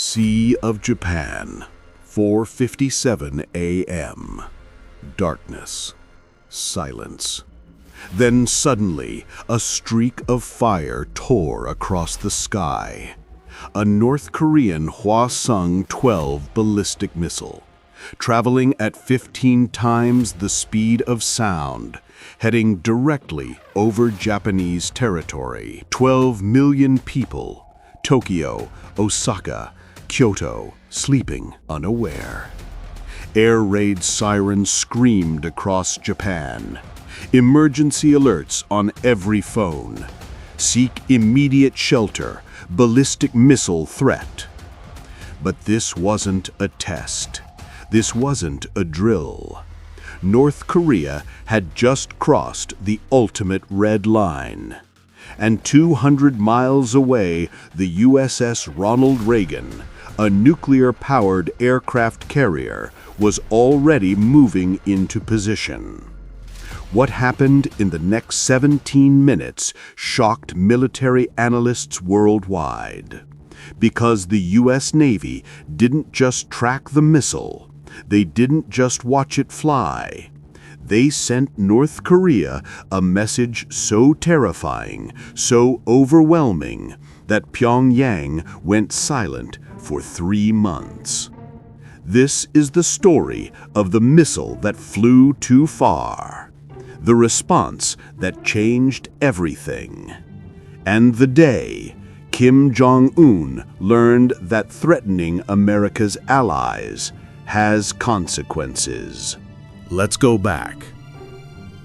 Sea of Japan, 4:57 a.m. Darkness. Silence. Then suddenly, a streak of fire tore across the sky. A North Korean Hwasong 12 ballistic missile, traveling at 15 times the speed of sound, heading directly over Japanese territory. 12 million people, Tokyo, Osaka, Kyoto, sleeping unaware. Air raid sirens screamed across Japan. Emergency alerts on every phone. Seek immediate shelter, ballistic missile threat. But this wasn't a test. This wasn't a drill. North Korea had just crossed the ultimate red line. And 200 miles away, the USS Ronald Reagan, a nuclear-powered aircraft carrier, was already moving into position. What happened in the next 17 minutes shocked military analysts worldwide. Because the U.S. Navy didn't just track the missile, they didn't just watch it fly. They sent North Korea a message so terrifying, so overwhelming, that Pyongyang went silent for 3 months. This is the story of the missile that flew too far, the response that changed everything, and the day Kim Jong Un learned that threatening America's allies has consequences. Let's go back.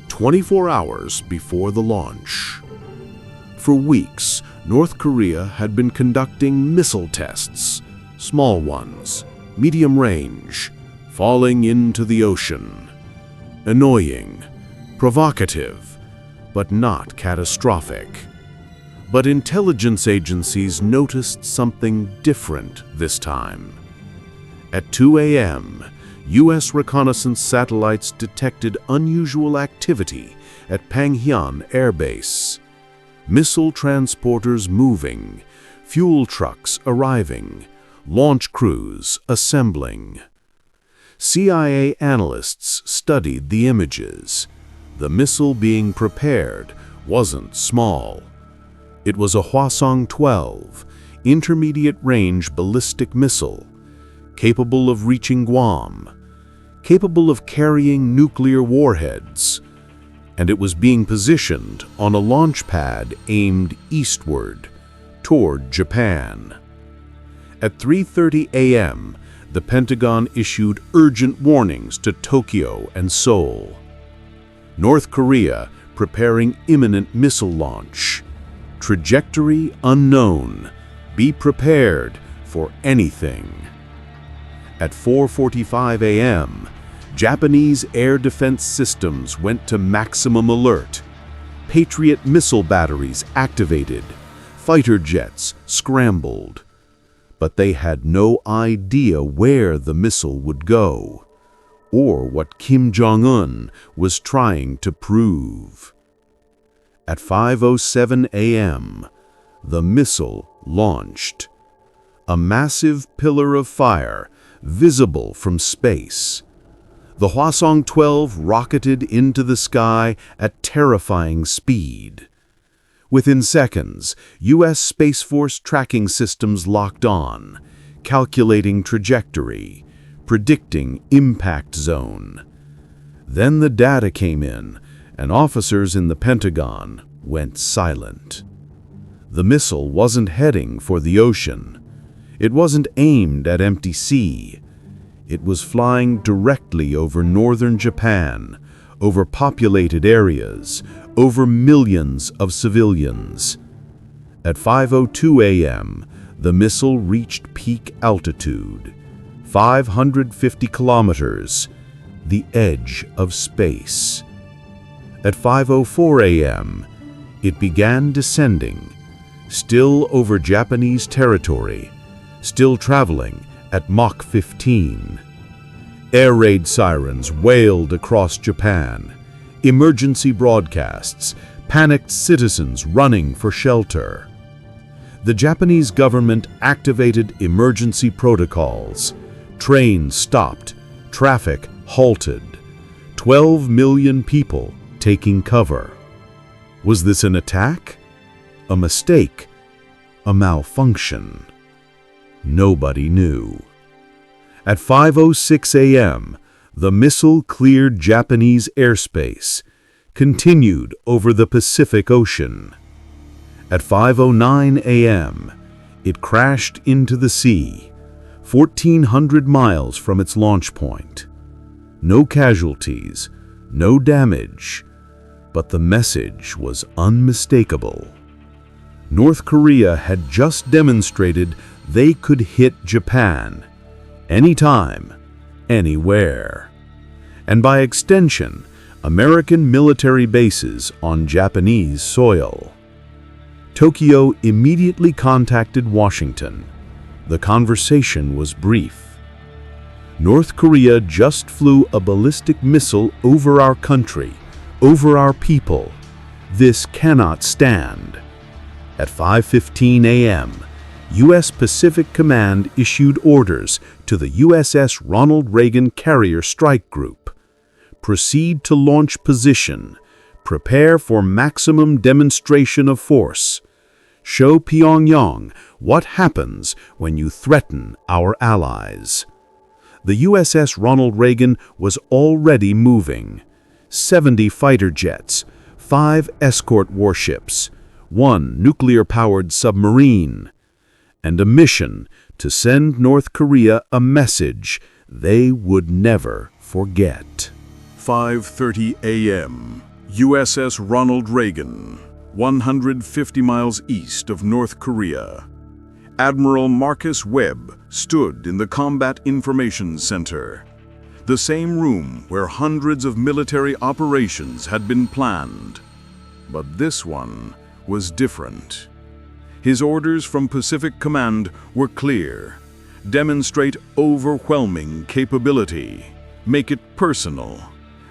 24 hours before the launch. For weeks, North Korea had been conducting missile tests, small ones, medium range, falling into the ocean. Annoying, provocative, but not catastrophic. But intelligence agencies noticed something different this time. At 2 a.m., U.S. reconnaissance satellites detected unusual activity at Pyongyang Air Base. Missile transporters moving, fuel trucks arriving, launch crews assembling. CIA analysts studied the images. The missile being prepared wasn't small. It was a Hwasong 12, intermediate-range ballistic missile, capable of reaching Guam, capable of carrying nuclear warheads, and it was being positioned on a launch pad aimed eastward, toward Japan. At 3:30 a.m., the Pentagon issued urgent warnings to Tokyo and Seoul. North Korea preparing imminent missile launch. Trajectory unknown. Be prepared for anything. At 4:45 a.m., Japanese air defense systems went to maximum alert. Patriot missile batteries activated. Fighter jets scrambled. But they had no idea where the missile would go, or what Kim Jong Un was trying to prove. At 5:07 a.m., the missile launched. A massive pillar of fire visible from space. The Hwasong 12 rocketed into the sky at terrifying speed. Within seconds, U.S. Space Force tracking systems locked on, calculating trajectory, predicting impact zone. Then the data came in, and officers in the Pentagon went silent. The missile wasn't heading for the ocean. It wasn't aimed at empty sea. It was flying directly over northern Japan, over populated areas, over millions of civilians. At 5:02 a.m., the missile reached peak altitude, 550 kilometers, the edge of space. At 5:04 a.m., it began descending, still over Japanese territory, still traveling at Mach 15. Air raid sirens wailed across Japan, emergency broadcasts, panicked citizens running for shelter. the Japanese government activated emergency protocols. Trains stopped, traffic halted. 12 million people taking cover. Was this an attack? A mistake? A malfunction? Nobody knew. At 5:06 a.m., the missile cleared Japanese airspace, continued over the Pacific Ocean. At 5:09 a.m., it crashed into the sea, 1,400 miles from its launch point. No casualties, no damage, but the message was unmistakable. North Korea had just demonstrated they could hit Japan, anytime, anywhere. And by extension, American military bases on Japanese soil. Tokyo immediately contacted Washington. The conversation was brief. North Korea just flew a ballistic missile over our country, over our people. This cannot stand. At 5:15 a.m., U.S. Pacific Command issued orders to the USS Ronald Reagan Carrier Strike Group. Proceed to launch position. Prepare for maximum demonstration of force. Show Pyongyang what happens when you threaten our allies. The USS Ronald Reagan was already moving. 70 fighter jets, 5 escort warships, 1 nuclear-powered submarine, and a mission to send North Korea a message they would never forget. 5:30 a.m. USS Ronald Reagan, 150 miles east of North Korea. Admiral Marcus Webb stood in the Combat Information Center, the same room where hundreds of military operations had been planned. But this one was different. His orders from Pacific Command were clear. Demonstrate overwhelming capability. Make it personal.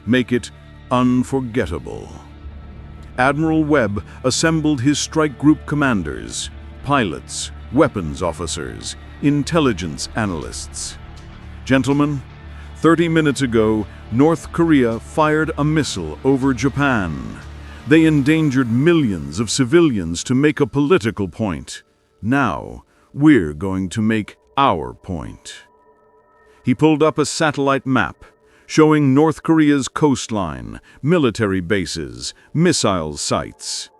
Make it unforgettable. Admiral Webb assembled his strike group commanders, pilots, weapons officers, intelligence analysts. Gentlemen, 30 minutes ago, North Korea fired a missile over Japan. They endangered millions of civilians to make a political point. Now, we're going to make our point. He pulled up a satellite map showing North Korea's coastline, military bases, missile sites.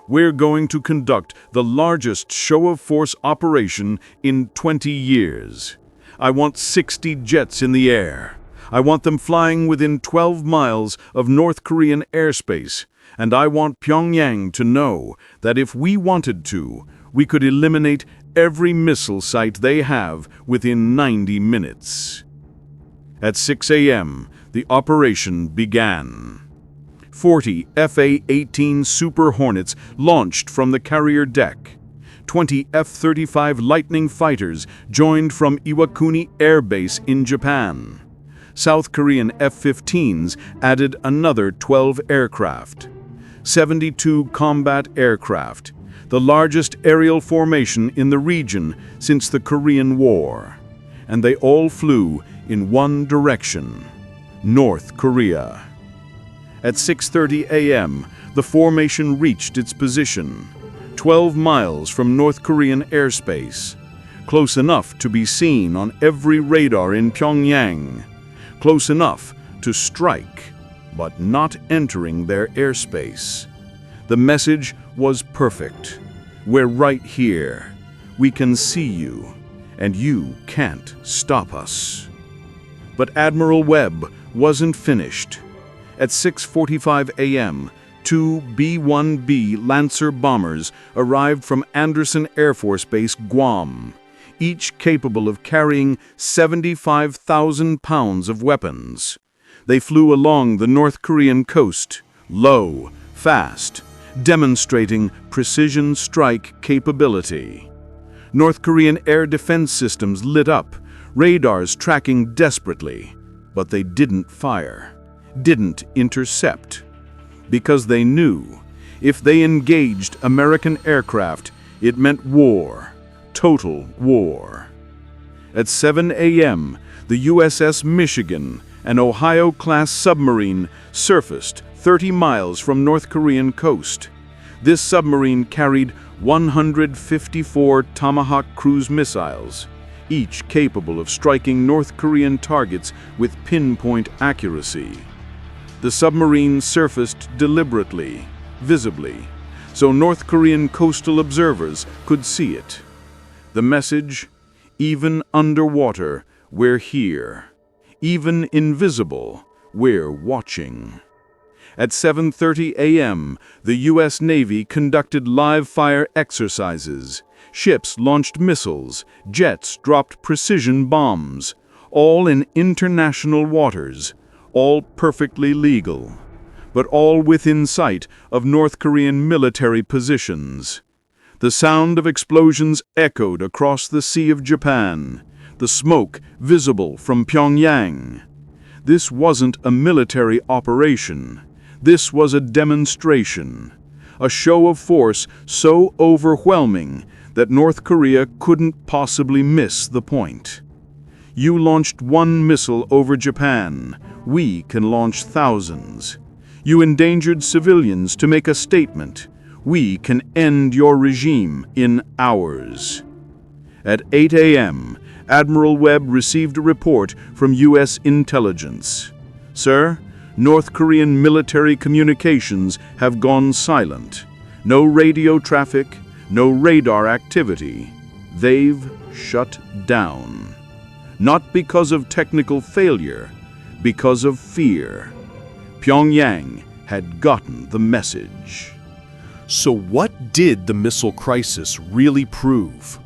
We're going to conduct the largest show-of-force operation in 20 years. I want 60 jets in the air. I want them flying within 12 miles of North Korean airspace. And I want Pyongyang to know that if we wanted to, we could eliminate every missile site they have within 90 minutes. At 6 a.m., the operation began. 40 F/A-18 Super Hornets launched from the carrier deck. 20 F-35 Lightning fighters joined from Iwakuni Air Base in Japan. South Korean F-15s added another 12 aircraft. 72 combat aircraft, the largest aerial formation in the region since the Korean War. And they all flew in one direction, North Korea. At 6:30 a.m., the formation reached its position, 12 miles from North Korean airspace, close enough to be seen on every radar in Pyongyang, close enough to strike, but not entering their airspace. The message was perfect. We're right here. We can see you, and you can't stop us. But Admiral Webb wasn't finished. At 6:45 a.m., 2 B-1B Lancer bombers arrived from Andersen Air Force Base, Guam, each capable of carrying 75,000 pounds of weapons. They flew along the North Korean coast, low, fast, demonstrating precision strike capability. North Korean air defense systems lit up, radars tracking desperately, but they didn't fire, didn't intercept, because they knew if they engaged American aircraft, It meant war, total war. At 7 a.m., the USS Michigan, an Ohio-class submarine, surfaced 30 miles from North Korean coast. This submarine carried 154 Tomahawk cruise missiles, each capable of striking North Korean targets with pinpoint accuracy. The submarine surfaced deliberately, visibly, so North Korean coastal observers could see it. The message: even underwater, we're here. Even invisible, we're watching. At 7:30 a.m., the U.S. Navy conducted live-fire exercises. Ships launched missiles, jets dropped precision bombs, all in international waters, all perfectly legal, but all within sight of North Korean military positions. The sound of explosions echoed across the Sea of Japan, the smoke visible from Pyongyang. This wasn't a military operation. This was a demonstration, a show of force so overwhelming that North Korea couldn't possibly miss the point. You launched one missile over Japan. We can launch thousands. You endangered civilians to make a statement. We can end your regime in hours. At 8 a.m., Admiral Webb received a report from U.S. intelligence. Sir, North Korean military communications have gone silent. No radio traffic, no radar activity. They've shut down. Not because of technical failure, because of fear. Pyongyang had gotten the message. So what did the missile crisis really prove?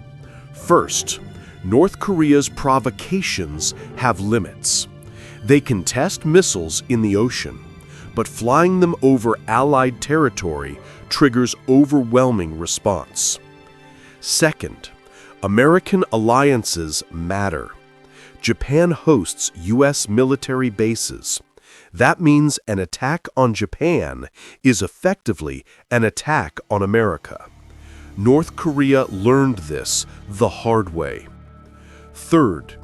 First, North Korea's provocations have limits. They can test missiles in the ocean, but flying them over Allied territory triggers overwhelming response. Second, American alliances matter. Japan hosts U.S. military bases. That means an attack on Japan is effectively an attack on America. North Korea learned this the hard way. Third,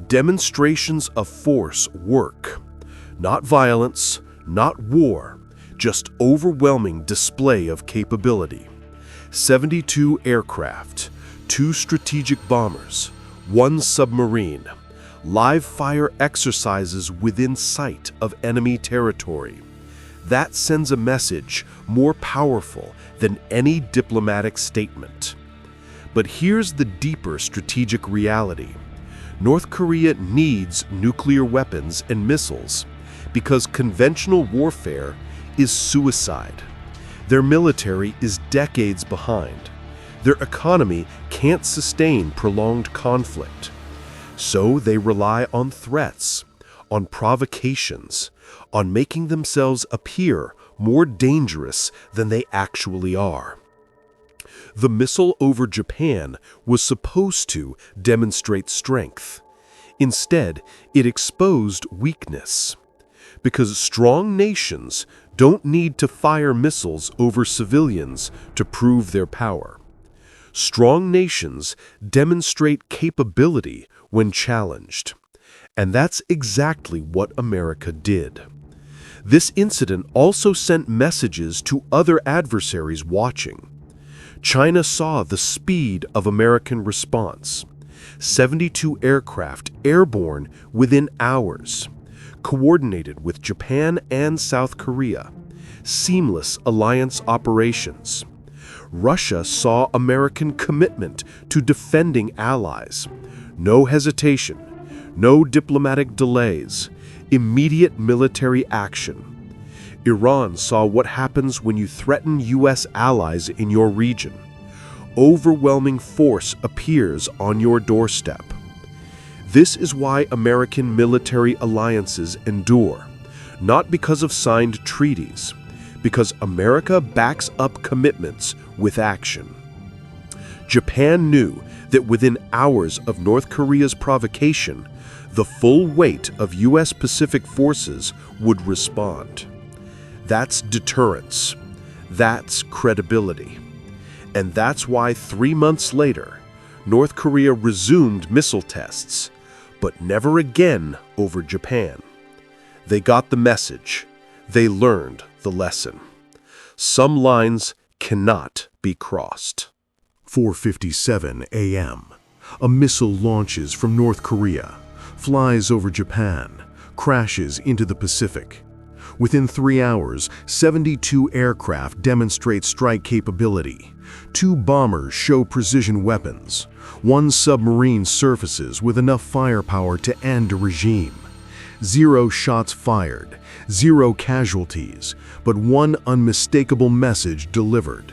demonstrations of force work. Not violence, not war, just overwhelming display of capability. 72 aircraft, 2 strategic bombers, 1 submarine, live-fire exercises within sight of enemy territory. That sends a message more powerful than any diplomatic statement. But here's the deeper strategic reality. North Korea needs nuclear weapons and missiles because conventional warfare is suicide. Their military is decades behind. Their economy can't sustain prolonged conflict. So they rely on threats, on provocations, on making themselves appear more dangerous than they actually are. The missile over Japan was supposed to demonstrate strength. Instead, it exposed weakness. Because strong nations don't need to fire missiles over civilians to prove their power. Strong nations demonstrate capability when challenged. And that's exactly what America did. This incident also sent messages to other adversaries watching. China saw the speed of American response. 72 aircraft airborne within hours, coordinated with Japan and South Korea. Seamless alliance operations. Russia saw American commitment to defending allies. No hesitation, no diplomatic delays, immediate military action. Iran saw what happens when you threaten U.S. allies in your region. Overwhelming force appears on your doorstep. This is why American military alliances endure, not because of signed treaties, because America backs up commitments with action. Japan knew that within hours of North Korea's provocation, the full weight of U.S. Pacific forces would respond. That's deterrence. That's credibility. And that's why 3 months later, North Korea resumed missile tests, but never again over Japan. They got the message. They learned the lesson. Some lines cannot be crossed. 4:57 a.m. A missile launches from North Korea, flies over Japan, crashes into the Pacific. Within 3 hours, 72 aircraft demonstrate strike capability. 2 bombers show precision weapons. 1 submarine surfaces with enough firepower to end a regime. 0 shots fired, 0 casualties, but 1 unmistakable message delivered.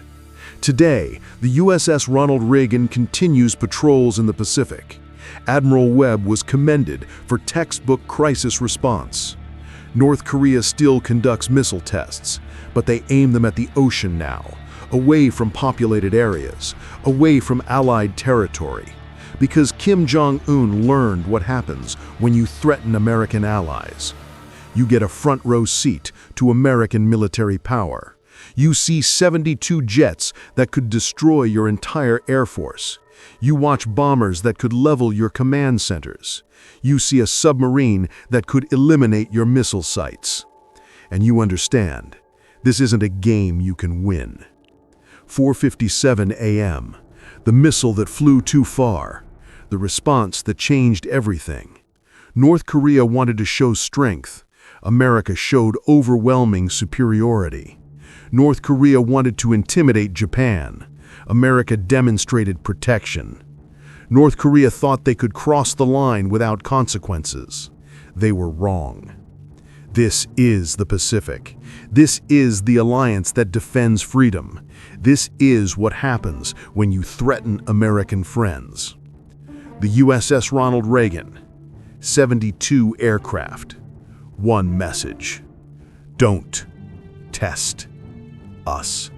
Today, the USS Ronald Reagan continues patrols in the Pacific. Admiral Webb was commended for textbook crisis response. North Korea still conducts missile tests, but they aim them at the ocean now, away from populated areas, away from Allied territory, because Kim Jong Un learned what happens when you threaten American allies. You get a front-row seat to American military power. You see 72 jets that could destroy your entire air force. You watch bombers that could level your command centers. You see a submarine that could eliminate your missile sites. And you understand, this isn't a game you can win. 4:57 a.m. The missile that flew too far. The response that changed everything. North Korea wanted to show strength. America showed overwhelming superiority. North Korea wanted to intimidate Japan. America demonstrated protection. North Korea thought they could cross the line without consequences. They were wrong. This is the Pacific. This is the alliance that defends freedom. This is what happens when you threaten American friends. The USS Ronald Reagan, 72 aircraft, 1 message: don't test us.